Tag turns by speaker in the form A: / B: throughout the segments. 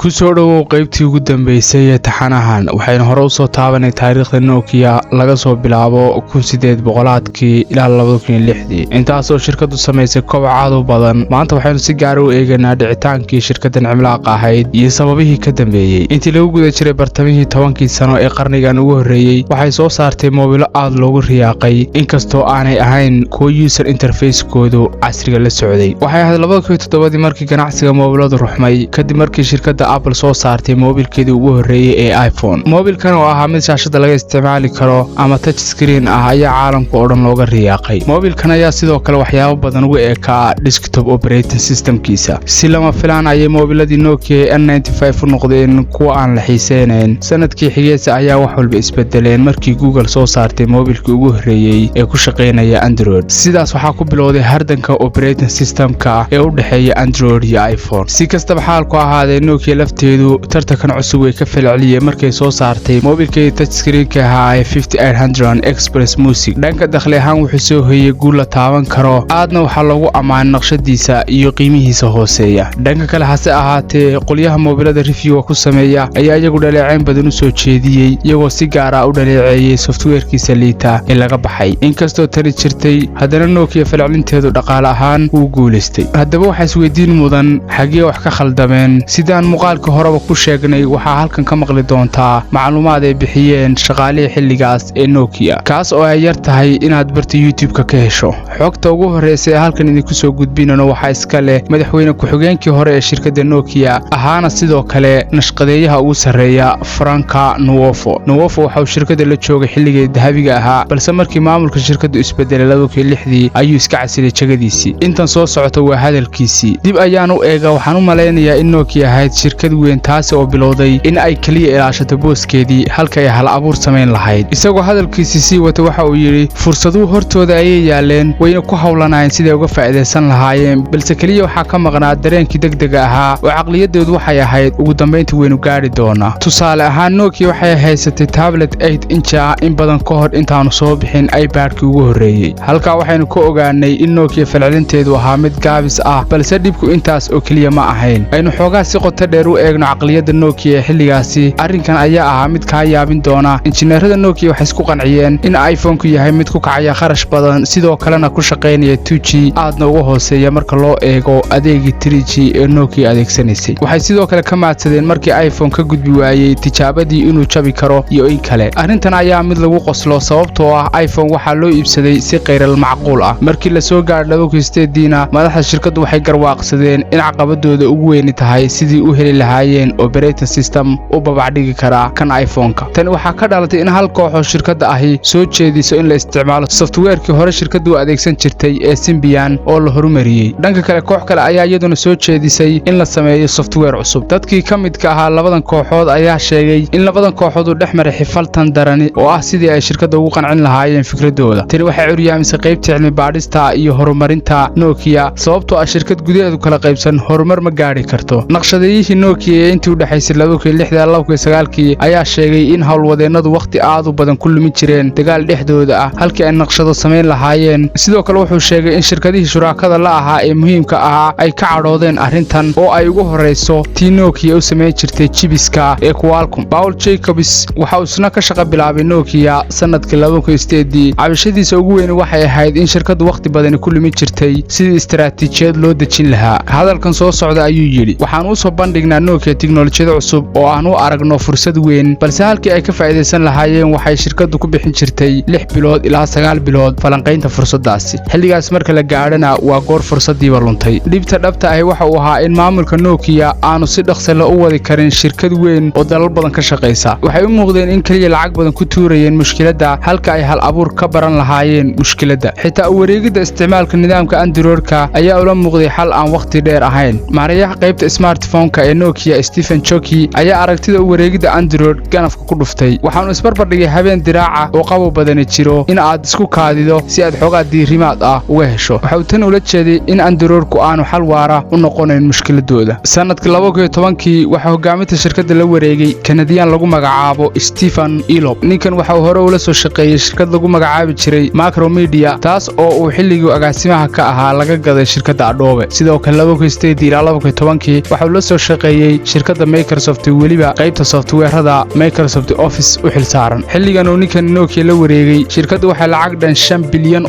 A: ku soo dhawow qaybtii ugu dambeysay ee taxanahan waxaynu hore u soo taabanay taariikhda Nokia laga soo bilaabo 1800kii ilaa 2006 intaasoo shirkadu samaysay koboc aad u badan. Maanta waxaynu si gaar ah u eegaynaa dhicitaankii shirkaddan cimilaaqa ahayd iyo sababihii ka dambeeyay. Intii lagu guda jiray bartamihii 10kii sano ee qarnigan ugu horreeyay, waxay soo saartay moobilo aad loogu riyaaqay inkastoo aanay ahayn kuwa user interface-koodu casriga la socday. Waxay ahayd 2007 markii ganacsiga moobiladu ruxmay kadib markii shirkadda Apple soo saartay moobilkeedii ugu horreeyay ee iPhone. Moobilkan oo ahaa mid shaashada laga isticmaali karo ama touch screen ah ayaa caalamka oo dhan looga riyaaqay. Moobilkan ayaa sidoo kale waxyaabo badan ugu ekaa desktop operating system-kiisa. Si lama filaan ayay moobiladii Nokia N95 u noqdeen kuwa aan la xiiseynayn. Sanadkii xigaysa ayaa wax walba isbedeleen markii Google soo saartay moobilkii ugu horreeyay ee ku shaqeynaya Android. Sidaas waxaa ku bilowday hardanka operating system-ka ee u dhaxeeya Android iyo iPhone. Si kastaba xaalku ahaadee, Nokia lafteedu tartankan cusub way ka falceliyeen markay soo saartay moobilkeedii touch screen-ka ahaa ee 5800 Express Music. Dhanka dakhli ahaan wuxuu soo hoyay guul la taaban karo, aadna waxaa lagu ammaanay naqshadiisa iyo qiimihiisa hooseeya. Dhanka kale hase ahaatee, qolyaha moobilada review ku sameeya ayaa iyagu dhaleecayn badan u soo jeediyey, iyagoo si gaar ah u dhaleeceeyay software-kiisa liita ee laga baxay. Inkastoo tani jirtay, haddana Nokia falcelinteedu dhaqaale ahaan wuu guulaystay. Haddaba waxaa isweydiin mudan xagee wax ka khaldameen. Sidaan muuqaalka horeba ku sheegnay, waxaa halkan ka maqli doontaa macluumaad ay bixiyeen shaqaalihii xilligaas ee Nokia, kaas oo ay yar tahay inaad barta YouTube-ka ka hesho. Xogta ugu horreysa ee halkan idinku soo gudbinayno waxaa iska leh madaxweyne ku-xigeenkii hore ee shirkadda Nokia, ahaana sidoo kale nashqadeeyaha ugu sarreeya Franka Nuwofo. Nuwofo waxa uu shirkadda la joogay xilligii dahabiga ahaa, balse markii maamulka shirkaddu isbedelay 2006 ayuu iska casilay jagadiisii. Intan soo socota waa hadalkiisii. Dib ayaan u eega, waxaan u malaynayaa in Nokia ahayd shirkad weyn taasi oo bilowday in ay kaliya ilaashato booskeedii halka ay hal abuur samayn lahayd. Isagoo hadalkiisii sii wata waxa uu yidhi, fursaduhu hortooda ayay yaaleen, wayna ku hawlanayeen siday uga faa'iidaysan lahaayeen, balse kaliya waxaa ka maqnaa dareenkii degdega ahaa oo caqliyadoodu waxay ahayd ugu dambayntii waynu gaari doonaa. Tusaale ahaan, Nokia waxay haysatay tablet 8 inch ah in badan ka hor intaanu soo bixin iPad-kii ugu horreeyay. Halkaa waxaynu ka ogaanay in Nokia falcelinteedu ahaa mid gaabis ah, balse dhibku intaas oo kaliya ma ahayn. Aynu xoogaa si qoto dheer u eegno caqliyadda Nokia ee xilligaasi. Arrinkan ayaa ahaa mid kaa yaabin doona. Injineerada Nokia waxay isku qanciyeen in iPhone-ku yahay mid ku kacaya kharash badan, sidoo kalena ku shaqeynaya 2G aadna uga hooseeya marka loo eego adeegii 3G ee Nokia adeegsanaysay. Waxay sidoo kale ka maadsadeen markii iPhone ka gudbi waayey tijaabadii inuu jabi karo iyo in kale. Arrintan ayaa mid lagu qoslo sababtoo ah iPhone waxaa loo iibsaday si kheyral macquul ah. Markii la soo gaadhay 2008 madaxda shirkaddu waxay garwaaqsadeen in caqabadooda ugu weyn tahay sidii u heli lahaayeen operating system u babacdhigi kara kan iPhone-ka. Tani waxaa ka dhalatay in hal koox oo shirkadda ahi soo jeediso in la isticmaalo software-kii hore shirkaddu u adeegsan jirtay ee Symbian oo la horumariyey. Dhanka kale, koox kale ayaa iyaduna soo jeedisay in la sameeyo software cusub. Dadkii ka midka ahaa labadan kooxood ayaa sheegay in labadan kooxood u dhex maray xifaltan darani oo ah sidii ay shirkadda ugu qancin lahaayeen fikradooda. Tani waxay curyaamisay qaybta cilmi baadhista iyo horumarinta Nokia, sababtoo ah shirkad gudaheedu kala qaybsan horumar ma gaari karto. Naqshadeeyihii Nokia ee intii u dhaxaysay 2006 ilaa 2009 ayaa sheegay in howlwadeennadu waqti aad u badan ku lumin jireen dagaal dhexdooda ah halkii ay naqshado samayn lahaayeen. Sidoo kale wuxuu sheegay in shirkadihii shuraakada la ahaa ee muhiimka ahaa ay ka cadhoodeen arrintan oo ay ugu horreyso tii Nokia u samayn jirtay chibiska ee Qualcomm. Paul Jacobs waxa uu isna ka shaqo bilaabay Nokia sanadkii 2008. Cabashadiisa ugu weyn waxay ahayd in shirkaddu waqti badan ku lumin jirtay sidii istiraatiijiyad loo dejin lahaa. Hadalkan soo socda ayuu yidhi, waxaan u soo bandhignaa Nokia tiknoolajiyada cusub oo aan u aragno fursad weyn, balse halkii ay ka faa'iidaysan lahaayeen waxay shirkaddu ku bixin jirtay 6 bilood ilaa 9 bilood falanqaynta fursadaasi. Xilligaas marka la gaadhana waa goor fursadiiba luntay. Dhibta dhabta ahi waxa uu ahaa in maamulka Nokia aanu si dhaqso leh u wadi karin shirkad weyn oo dalal badan ka shaqeysa. Waxay u muuqdeen in kaliya lacag badan ku tuurayeen mushkiladda halka ay hal abuur ka baran lahaayeen mushkiladda. Xitaa u wareegidda isticmaalka nidaamka Android-ka ayaa ula muuqday xal aan waqti dheer ahayn. Maareeyaha qaybta smartphone-ka ee Nokia, Stephen Chocki, ayaa aragtida u wareegidda Android ganafka ku dhuftay. Waxaanu isbarbardhigay habeen diraaca oo qabow badani jiro in aad isku kaadido si aad xoogaa diirimaad ah uga hesho. Waxa uu tan ula jeeday in Android-ku aanu xal waara u noqonayn mushkiladooda. Sanadkii 2010 waxaa hogaaminta shirkadda la wareegay Kanadiyaan lagu magacaabo Stephen Elop. Ninkan waxa uu hore ula soo shaqeeyay shirkad lagu magacaabi jiray Macromedia, taas oo uu xilligii agaasimaha ka ahaa laga gaday shirkadda Adobe. Sidoo kale 2008 ilaa 2010 waxa uu la soo shaqeeyay shaqeeyay shirkadda Microsoft weliba qaybta software-rada Microsoft Office u xilsaaran. xilligan uu ninkan Nokia la wareegay shirkaddu waxay lacag dhan $5 bilyan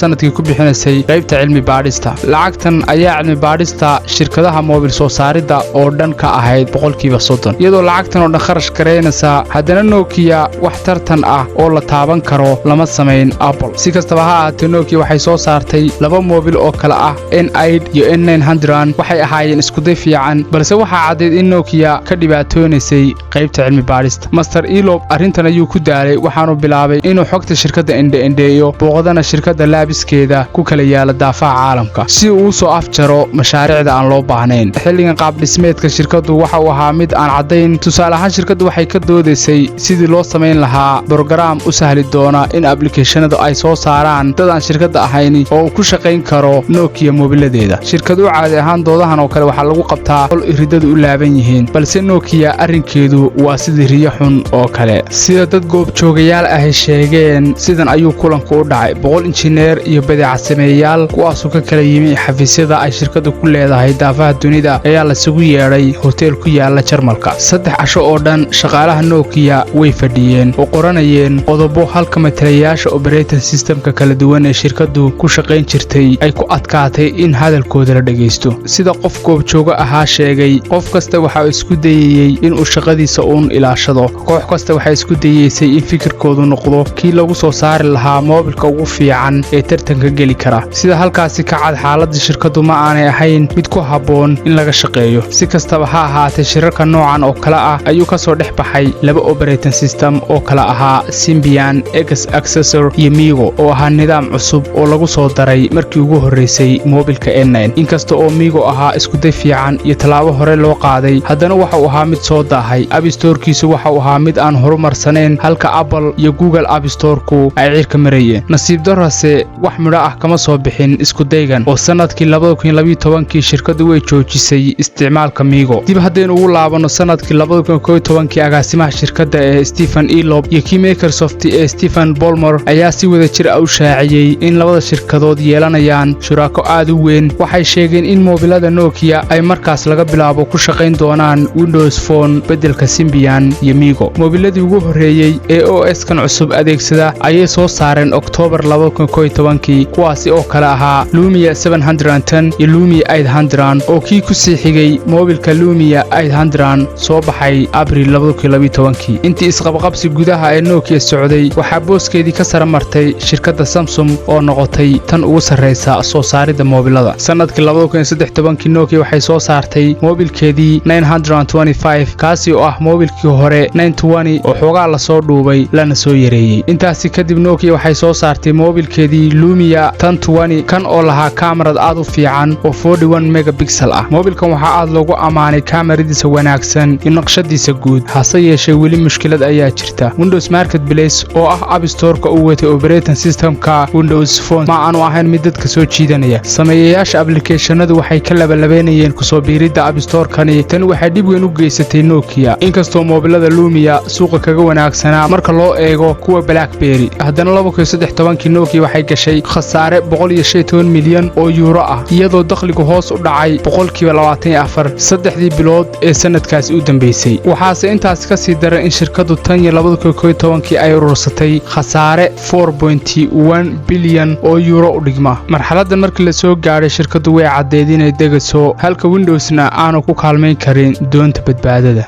A: sanadkii ku bixinaysay qaybta cilmi baadhista. lacagtan ayaa cilmi baadhista shirkadaha moobil soo saaridda oo dhan ka ahayd 30%. iyadoo lacagtan oo dhan kharash gareynaysa haddana Nokia wax tartan ah oo la taaban karo lama samayn Apple. si kastaba ha ahaatee Nokia waxay soo saartay laba moobil oo kala ah N8 iyo N900 waxay ahaayeen isku day fiican balse waxaa caddeed in Nokia ka dhibaatoonaysay qaybta cilmi baadhista. Master Elop arrintan ayuu ku daalay waxaanu bilaabay inuu xogta shirkadda indho-indheeyo booqdana shirkadda laabiskeeda ku kala yaala daafaha caalamka si uu u soo afjaro mashaariicda aan loo baahnayn. xilligan qaab dhismeedka shirkaddu waxa uu ahaa mid aan caddayn. tusaale ahaan shirkaddu waxay ka doodaysay sidii loo samayn lahaa brograam u sahli doona in applicationadu ay soo saaraan dad aan shirkadda ahayn oo uu ku shaqayn karo Nokia moobiladeeda. shirkadu caadi ahaan doodahan oo kale waxaa lagu qabtaa hol iridadu u laaban yihiin balse Nokia arrinkeedu waa sidii riyo xun oo kale. sida dad goobjoogayaal ah sheegeen sidan ayuu kulanku u dhacay. 100 injineer iyo badeecad sameeyayaal kuwaasoo ka kala yimi xafiisyada ay shirkaddu ku leedahay daafaha dunida ayaa la isugu yeedhay hotel ku yaala Jarmalka. 3 casho oo dhan shaqaalaha Nokia way fadhiyeen oo qoranayeen qodobo halka matalayaasha operating systemka kala duwan ee shirkaddu ku shaqayn jirtay ay ku adkaatay in hadalkooda la dhageysto. sida qof goobjooga ahaa sheegay qof kasta waxa uu isku dayayay in uu shaqadiisa uun ilaashado. koox kasta waxay isku dayeysay in fikirkoodu noqdo kii lagu soo saari lahaa moobilka ugu fiican ee tartanka geli kara. sida halkaasi ka cad xaaladda shirkaddu ma aanay ahayn mid ku habboon in laga shaqeeyo. si kastaba ha ahaatee shirarka noocan oo kale ah ayuu ka soo dhex baxay laba operating system oo kala ahaa Symbian X Accessor iyo Migo oo ahaa nidaam cusub oo lagu soo daray markii ugu horeysay moobilka N9. inkasta oo Migo ahaa isku day fiican iyo talaabo hore loo qaaday haddana waxa uu ahaa mid soo daahay. App Store-kiisu waxa uu ahaa mid aan horumarsaneyn halka Apple iyo Google App Store-ku ay cirka marayeen. nasiib darrase wax midho ah kama soo bixin isku daygan oo sanadkii 2012 shirkaddu way joojisay isticmaalka Migo. dib haddaynu ugu laabano sanadkii 2011 agaasimaha shirkadda ee Stephen Elop iyo kii Microsoft ee Stephen Ballmer ayaa si wada jir ah u shaaciyay in labada shirkadood yeelanayaan shuraako aad u weyn. waxay sheegeen in moobilada Nokia ay markaas laga bilaabo ku shaqayn doonaan Windows Phone beddelka Symbian iyo Migo. moobiladii ugu horeeyay ee OS-kan cusub adeegsada ayay soo saareen October 2011 kuwaasi oo kala ahaa Lumia 710 iyo Lumia 800 oo kii ku sii xigay moobilka Lumia 800 soo baxay April 2012. intii isqabqabsi gudaha ee Nokia socday waxaa booskeedii ka sare martay shirkadda Samsung oo noqotay tan ugu sarreysa soo saaridda moobilada. sanadkii 2013 Nokia waxay soo saartay moobilkeedii 925 kaasi oo ah moobilkii hore 920 oo xoogaa la soo dhuubay lana soo yareeyay. intaasi kadib Nokia waxay soo saartay moobilkeedii Lumia 1020 kan oo lahaa kaamarad aad u fiican oo 41 megapixel ah. moobilkan waxaa aad loogu ammaanay kaamaradiisa wanaagsan iyo naqshadiisa guud. hase yeeshee weli mushkilad ayaa jirta. Windows Marketplace oo ah App Store-ka uu watay operating systemka Windows Phone ma aanu ahayn mid dadka soo jiidanaya. sameeyayaasha applicationadu waxay ka labanlabeynayeen ku soo biiridda App Store-kani. tan waxay dhib weyn u geysatay Nokia. inkastoo moobilada Lumia suuqa kaga wanaagsanaa marka loo eego kuwa BlackBerry haddana 2013 Nokia waxay gashay khasaare 115 milyan oo euro ah iyadoo dakhligu hoos u dhacay 24% saddexdii bilood ee sanadkaasi u dambeysay. waxaase intaas ka sii daran in shirkaddu tan iyo 2011 ay urursatay khasaare 4.1 bilyan oo euro u dhigma. marxaladdan markii la soo gaadhay shirkaddu way caddeed inay degaso halka Windowsna aanu ku kaalmayn karin doonta badbaadada.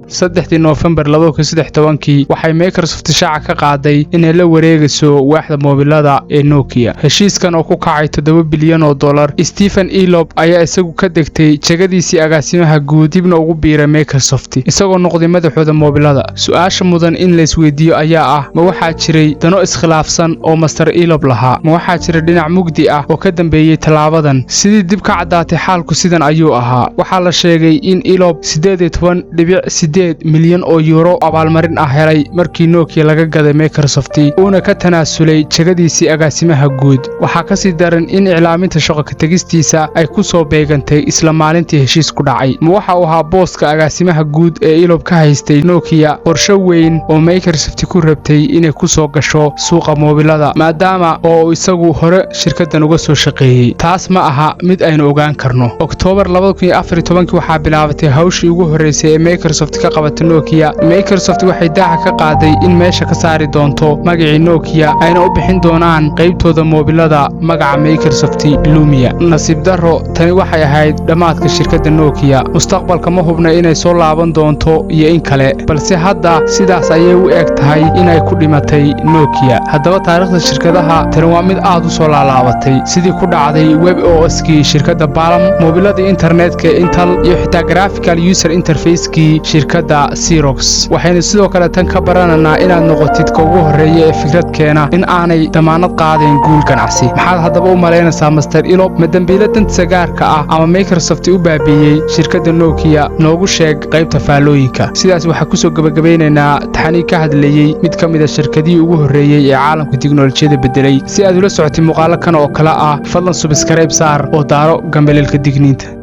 A: 3 November 2013 waxay Microsoft shaaca ka qaaday inay la wareegayso waaxda moobilada ee Nokia. heshiiskan oo ku kacay $7 bilyan. Stephen Elop ayaa isagu ka degtay jagadiisii agaasimaha guud dibna ugu biiray Microsoft isagoo noqday madaxooda moobilada. su'aasha mudan in la isweydiiyo ayaa ah ma waxaa jiray dano iskhilaafsan oo Master Elop lahaa? ma waxaa jira dhinac mugdi ah oo ka dambeeyay talaabadan? sidii dib ka caddaatay xaalku sidan ayuu ahaa. waxaa la sheegay in Elop 18.8 8 milyan oo euro abaalmarin ah helay markii Nokia laga gaday Microsoft uuna ka tanaasulay jagadiisii agaasimaha guud. waxaa ka sii daran in iclaaminta shaqo ka tagistiisa ay ku soo beegantay isla maalintii heshiis ku dhacay. waxa uu ahaa booska agaasimaha guud ee Ilob ka haystay Nokia qorshe weyn oo Microsoft ku rabtay inay ku soo gasho suuqa moobilada maadaama oo isagu hore shirkaddan uga soo shaqeeyay. taas ma aha mid aynu ogaan karno. Oktoobar 2014 waxaa bilaabatay hawshii ugu horeysay ee Microsoft ka qabatay Nokia. Microsoft waxay daaha ka qaaday in meesha ka saari doonto magacii Nokia ayna u bixin doonaan qaybtooda moobilada magaca Microsoft Lumia. nasiib darro tani waxay ahayd dhamaadka shirkadda Nokia. mustaqbalka ma hubna inay soo laaban doonto iyo in kale, balse hadda sidaas ayay u eg tahay inay ku dhimatay Nokia. haddaba taariikhda shirkadaha tani waa mid aad u soo laalaabatay sidii ku dhacday WebOS-kii shirkadda Palm, moobilada internetka Intel iyo xitaa graphical user interface-kii shirkadda Xerox. waxayna sidoo kale tan ka barananaa inaad noqotid ka ugu horeeya ee fikrad keena in aanay damaanad qaadeen guul ganacsi. maxaad haddaba u malaynaysaa Master Ilob ma dambiile danta gaarka ah ama Microsoft u baabiiyey shirkadda Nokia? noogu sheeg qaybta faallooyinka. sidaas waxaa ku soo gabagabeynaynaa taxanii ka hadlayay mid ka mid ah shirkadihii ugu horeeyay ee caalamka tiknoolajiyada bedelay. si aad ula socotid muuqaalo kan oo kale ah fadlan subscribe saar oo daaro gambaleelka digniinta.